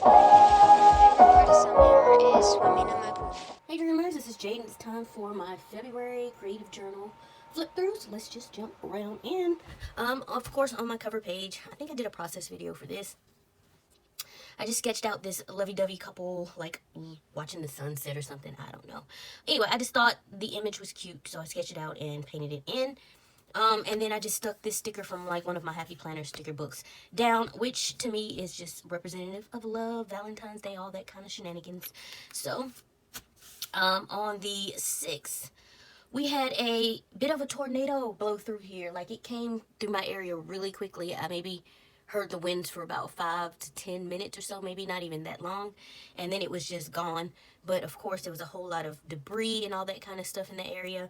Hey dreamers, this is Jade and it's time for my February creative journal flip through. So let's just jump around in. Of course, on my cover page, I think I did a process video for this. I just sketched out this lovey-dovey couple, like, watching the sunset or something. I don't know. Anyway, I just thought the image was cute, so I sketched it out and painted it in. And then I just stuck this sticker from, like, one of my Happy Planner sticker books down, which to me is just representative of love, Valentine's Day, all that kind of shenanigans. So, on the 6th, we had a bit of a tornado blow through here. Like, it came through my area really quickly. I maybe heard the winds for about 5 to 10 minutes or so, maybe not even that long, and then it was just gone. But of course there was a whole lot of debris and all that kind of stuff in the area.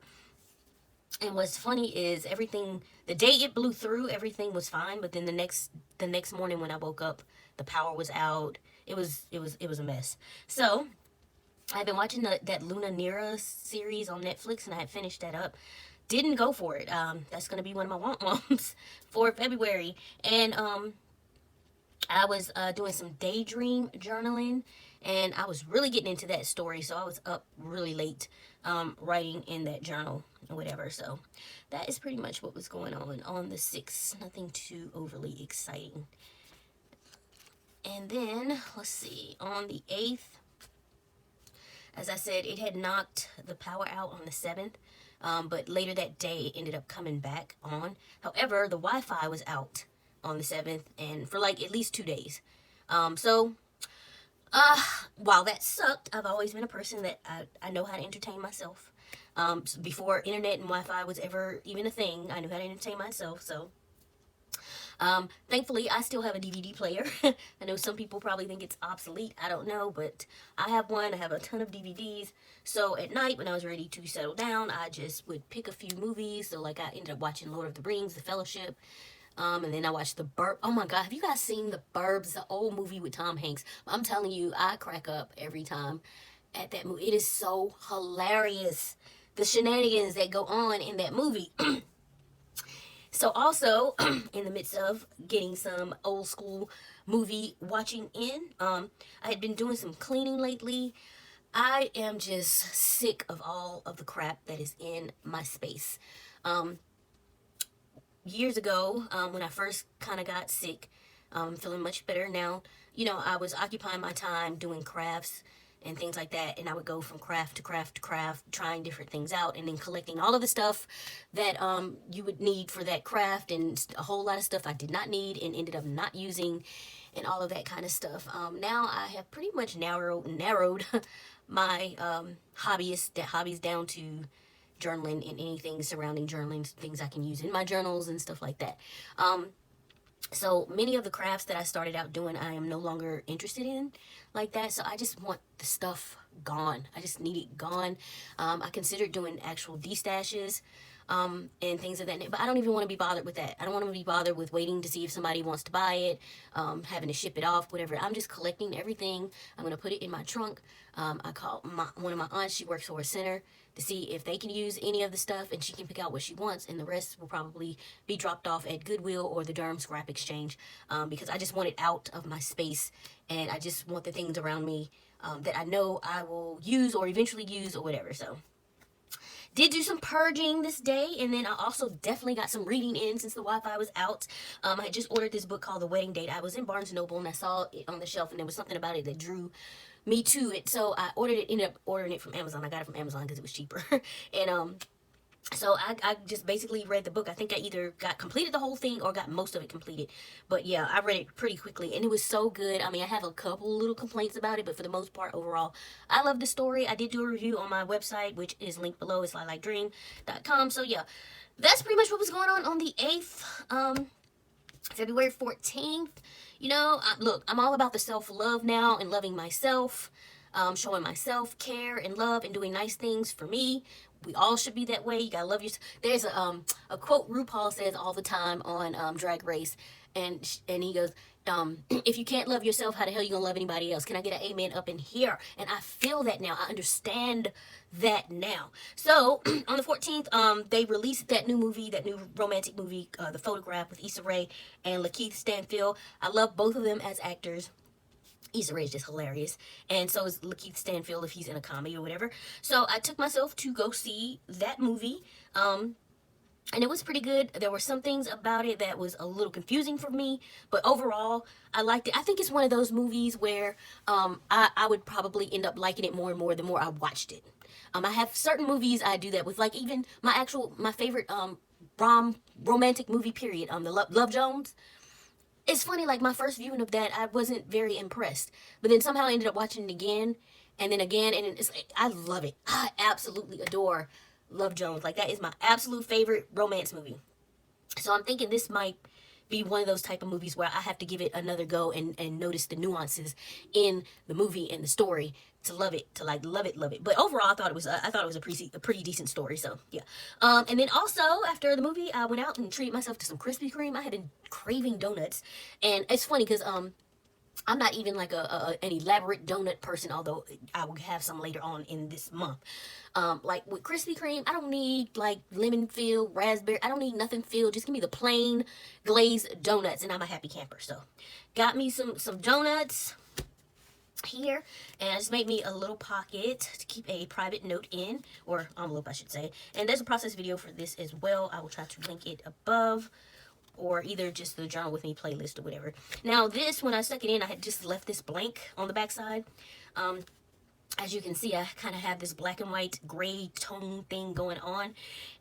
And what's funny is everything, the day it blew through, everything was fine, but then the next morning when I woke up, the power was out. It was a mess. So I've been watching that Luna Nera series on Netflix, and I had finished that up. Didn't go for it. That's going to be one of my want moms for February. And I was doing some daydream journaling, and I was really getting into that story. So I was up really late writing in that journal or whatever. So that is pretty much what was going on the 6th. Nothing too overly exciting. And then, let's see, on the 8th, as I said, it had knocked the power out on the 7th. But later that day, it ended up coming back on. However, the Wi-Fi was out on the 7th and for like at least 2 days. So while that sucked, I've always been a person that I know how to entertain myself. Before internet and Wi-Fi was ever even a thing, I knew how to entertain myself. So thankfully, I still have a DVD player. I know some people probably think it's obsolete. I don't know, but I have one. I have a ton of DVDs. So at night, when I was ready to settle down, I just would pick a few movies. So like I ended up watching Lord of the Rings, The Fellowship. And then I watched The Burb. Oh my God, have you guys seen The Burbs, the old movie with Tom Hanks? I'm telling you, I crack up every time at that movie. It is so hilarious. The shenanigans that go on in that movie. So also, in the midst of getting some old school movie watching in, I had been doing some cleaning lately. I am just sick of all of the crap that is in my space. Years ago, when I first kind of got sick, feeling much better now, I was occupying my time doing crafts and things like that, and I would go from craft to craft to craft, trying different things out, and then collecting all of the stuff that you would need for that craft, and a whole lot of stuff I did not need and ended up not using, and all of that kind of stuff. Now I have pretty much narrowed my hobbies down to journaling and anything surrounding journaling, things I can use in my journals and stuff like that. So many of the crafts that I started out doing, I am no longer interested in like that. So I just want the stuff gone. I just need it gone. I considered doing actual destashes and things of that nature, but I don't even want to be bothered with that. I don't want to be bothered with waiting to see if somebody wants to buy it, having to ship it off, whatever. I'm just collecting everything. I'm going to put it in my trunk. I called one of my aunts. She works for a center to see if they can use any of the stuff, and she can pick out what she wants, and the rest will probably be dropped off at Goodwill or the Durham Scrap Exchange, because I just want it out of my space, and I just want the things around me that I know I will use or eventually use or whatever. So did do some purging this day, and then I also definitely got some reading in since the Wi-Fi was out. I just ordered this book called The Wedding Date. I was in Barnes & Noble, and I saw it on the shelf, and there was something about it that drew me to it. So I ended up ordering it from Amazon. I got it from Amazon because it was cheaper. And so I just basically read the book. I think I either completed the whole thing or got most of it completed. But yeah, I read it pretty quickly, and it was so good. I mean, I have a couple little complaints about it, but for the most part, overall, I love the story. I did do a review on my website, which is linked below. It's lilac.dream.com. So yeah, that's pretty much what was going on the 8th. February 14th, look, I'm all about the self-love now and loving myself, showing myself care and love and doing nice things for me. We all should be that way. You gotta love yourself. There's a quote RuPaul says all the time on Drag Race, and he goes, if you can't love yourself, how the hell you gonna love anybody else? Can I get an amen up in here? And I feel that now. I understand that now. So on the 14th, they released that new romantic movie, The Photograph, with Issa Rae and Lakeith Stanfield. I love both of them as actors. Issa Rae is just hilarious, and so is Lakeith Stanfield if he's in a comedy or whatever. So I took myself to go see that movie, and it was pretty good. There were some things about it that was a little confusing for me, but overall, I liked it. I think it's one of those movies where I would probably end up liking it more and more the more I watched it. I have certain movies I do that with, like even my favorite romantic movie period, the Love Jones. It's funny, like my first viewing of that, I wasn't very impressed, but then somehow I ended up watching it again, and then again, and I love it. I absolutely adore Love Jones. Like that is my absolute favorite romance movie. So I'm thinking this might be one of those type of movies where I have to give it another go and notice the nuances in the movie and the story to love it, to like love it. But overall, I thought it was a pretty decent story. So yeah. And then also after the movie, I went out and treated myself to some Krispy Kreme. I had been craving donuts, and it's funny because I'm not even like an elaborate donut person, although I will have some later on in this month. Like with Krispy Kreme, I don't need like lemon filled, raspberry. I don't need nothing filled. Just give me the plain glazed donuts, and I'm a happy camper. So, got me some donuts here, and I just made me a little pocket to keep a private note in, or envelope, I should say. And there's a process video for this as well. I will try to link it above, or either just the Journal With Me playlist or whatever. Now this, when I stuck it in, I had just left this blank on the back side. As you can see, I kind of have this black and white gray tone thing going on,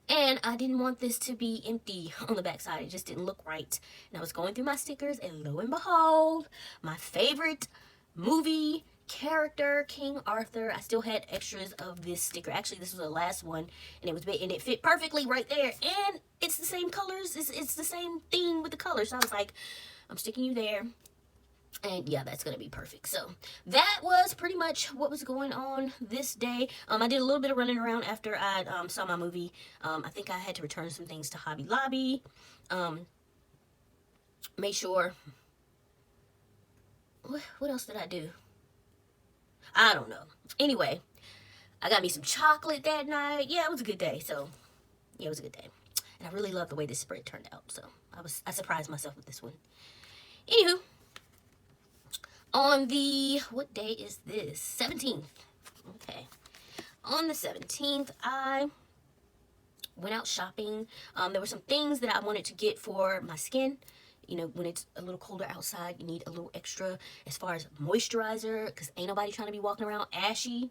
and I didn't want this to be empty on the back side. It just didn't look right. And I was going through my stickers, and lo and behold, my favorite movie character, King Arthur. I still had extras of this sticker. Actually, this was the last one, and it fit perfectly right there, and it's the same colors. It's the same theme with the colors. So I was like, I'm sticking you there. And yeah, that's gonna be perfect. So that was pretty much what was going on this day. I did a little bit of running around after I saw my movie. I think I had to return some things to Hobby Lobby. Made sure. What else did I do? I don't know. Anyway, I got me some chocolate that night. Yeah, it was a good day. So yeah, it was a good day. And I really love the way this spread turned out. So I surprised myself with this one. Anywho. On the, what day is this? 17th. Okay. On the 17th, I went out shopping. There were some things that I wanted to get for my skin. You know, when it's a little colder outside, you need a little extra as far as moisturizer, because ain't nobody trying to be walking around ashy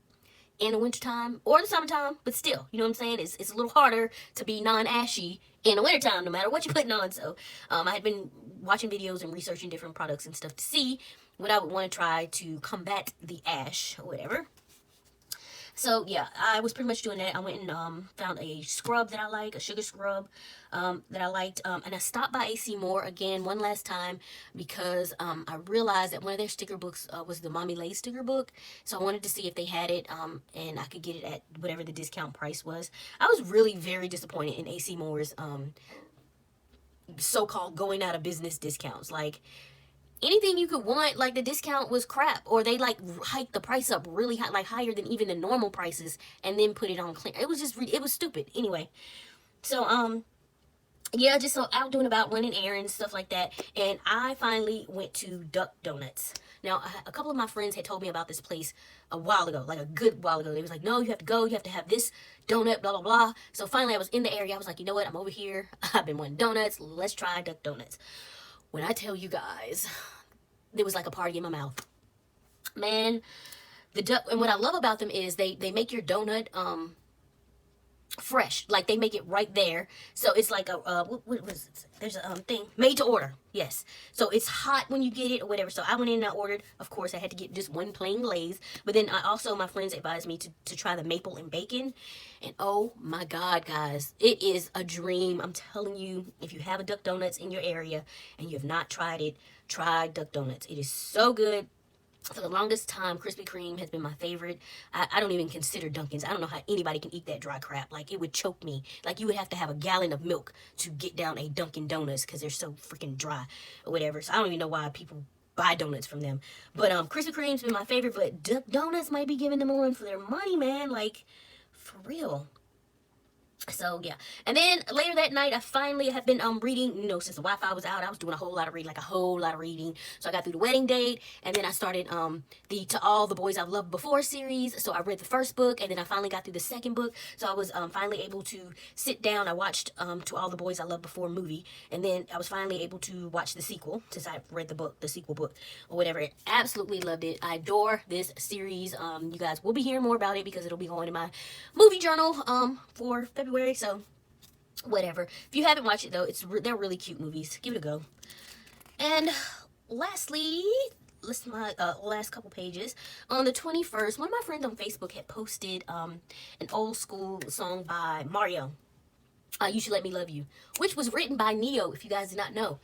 in the wintertime or the summertime, but still, you know what I'm saying? It's a little harder to be non-ashy in the wintertime, no matter what you're putting on. So I had been watching videos and researching different products and stuff to see what I would want to try to combat the ash or whatever. So yeah, I was pretty much doing that. I went and found a scrub that I like, a sugar scrub that I liked. And I stopped by AC Moore again one last time because I realized that one of their sticker books was the Mommy Lay sticker book. So I wanted to see if they had it and I could get it at whatever the discount price was. I was really very disappointed in AC Moore's so-called going out of business discounts. Like, anything you could want, like the discount was crap, or they like hiked the price up really high, like higher than even the normal prices, and then put it on clear. It was just it was stupid. Anyway, so yeah, just so out doing about running errands, stuff like that, and I finally went to Duck Donuts. Now, a couple of my friends had told me about this place a while ago, like a good while ago. They was like, no, you have to go, you have to have this donut, blah, blah, blah. So finally I was in the area. I was like, you know what? I'm over here. I've been wanting donuts. Let's try Duck Donuts. When I tell you guys, there was like a party in my mouth. Man, the duck, and what I love about them is they make your donut fresh. Like they make it right there. So it's like a what was it? There's a thing made to order. Yes. So it's hot when you get it or whatever. So I went in and I ordered. Of course, I had to get just one plain glaze. But then my friends advised me to try the maple and bacon. And oh my God, guys, it is a dream. I'm telling you, if you have a Duck Donuts in your area and you have not tried it, try Duck Donuts. It is so good. For the longest time, Krispy Kreme has been my favorite. I don't even consider Dunkin's. I don't know how anybody can eat that dry crap. Like, it would choke me. Like, you would have to have a gallon of milk to get down a Dunkin' Donuts because they're so freaking dry or whatever. So I don't even know why people buy donuts from them. But Krispy Kreme's been my favorite, but Duck Donuts might be giving them a run for their money, man. Like, for real. So yeah, and then later that night I finally have been reading, since the Wi-Fi was out. I was doing a whole lot of reading, like a whole lot of reading. So I got through the wedding date, and then I started the To All the Boys I've Loved Before series. So I read the first book, and then I finally got through the second book. So I was finally able to sit down. I watched To All the Boys I Loved Before movie, and then I was finally able to watch the sequel since I read the book, the sequel book or whatever. Absolutely loved it. I adore this series. You guys will be hearing more about it because it'll be going in my movie journal for February. So whatever. If you haven't watched it though, they're really cute movies. Give it a go. And lastly, listen, my last couple pages. On the 21st, one of my friends on Facebook had posted an old school song by Mario. You Should Let Me Love You, which was written by Neo, if you guys did not know.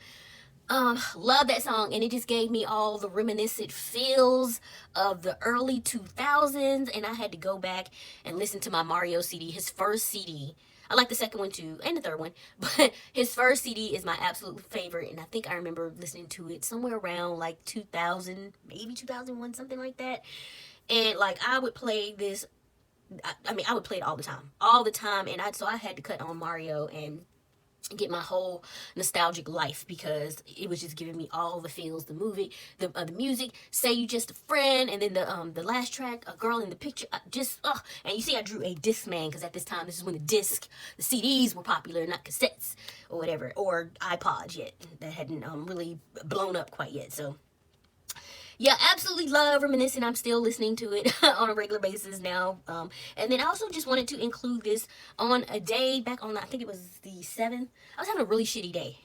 Love that song, and it just gave me all the reminiscent feels of the early 2000s, and I had to go back and listen to my Mario CD, his first CD. I like the second one too, and the third one, but his first CD is my absolute favorite, and I think I remember listening to it somewhere around like 2000, maybe 2001, something like that. And like I would play this, I mean, I would play it all the time, and so I had to cut on Mario and get my whole nostalgic life because it was just giving me all the feels. The movie, the music, Say You Just a Friend, and then the last track, A Girl in the Picture, and you see I drew a Discman because at this time, this is when the CDs were popular, not cassettes or whatever, or iPods yet, that hadn't really blown up quite yet. So yeah, absolutely love reminiscing. I'm still listening to it on a regular basis now. And then I also just wanted to include this on a day back on, I think it was the 7th. I was having a really shitty day.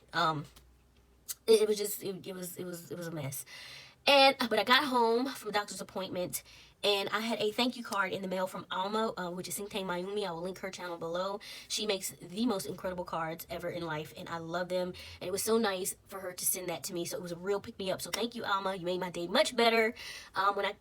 It was just, it was a mess. But I got home from a doctor's appointment, and I had a thank you card in the mail from Alma, which is Singtay Mayumi. I will link her channel below. She makes the most incredible cards ever in life, and I love them. And it was so nice for her to send that to me. So it was a real pick me up. So thank you, Alma. You made my day much better.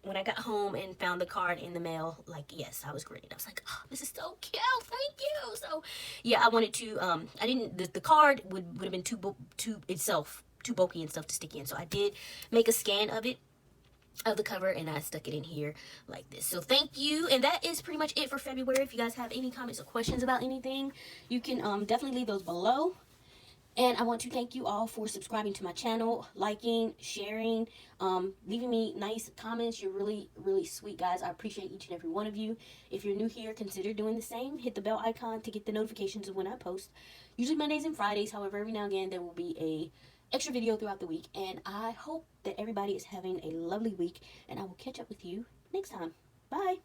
When I got home and found the card in the mail, like, yes, I was great. I was like, oh, this is so cute. Thank you. So yeah, I wanted to. I didn't. The card would have been too bulky and stuff to stick in. So I did make a scan of it, of the cover, and I stuck it in here like this. So thank you, and that is pretty much it for February. If you guys have any comments or questions about anything, you can definitely leave those below. And I want to thank you all for subscribing to my channel, liking, sharing, leaving me nice comments. You're really, really sweet, guys. I appreciate each and every one of you. If you're new here, consider doing the same. Hit the bell icon to get the notifications of when I post. Usually Mondays and Fridays. However, every now and again, there will be a extra video throughout the week. And I hope that everybody is having a lovely week. And I will catch up with you next time. Bye.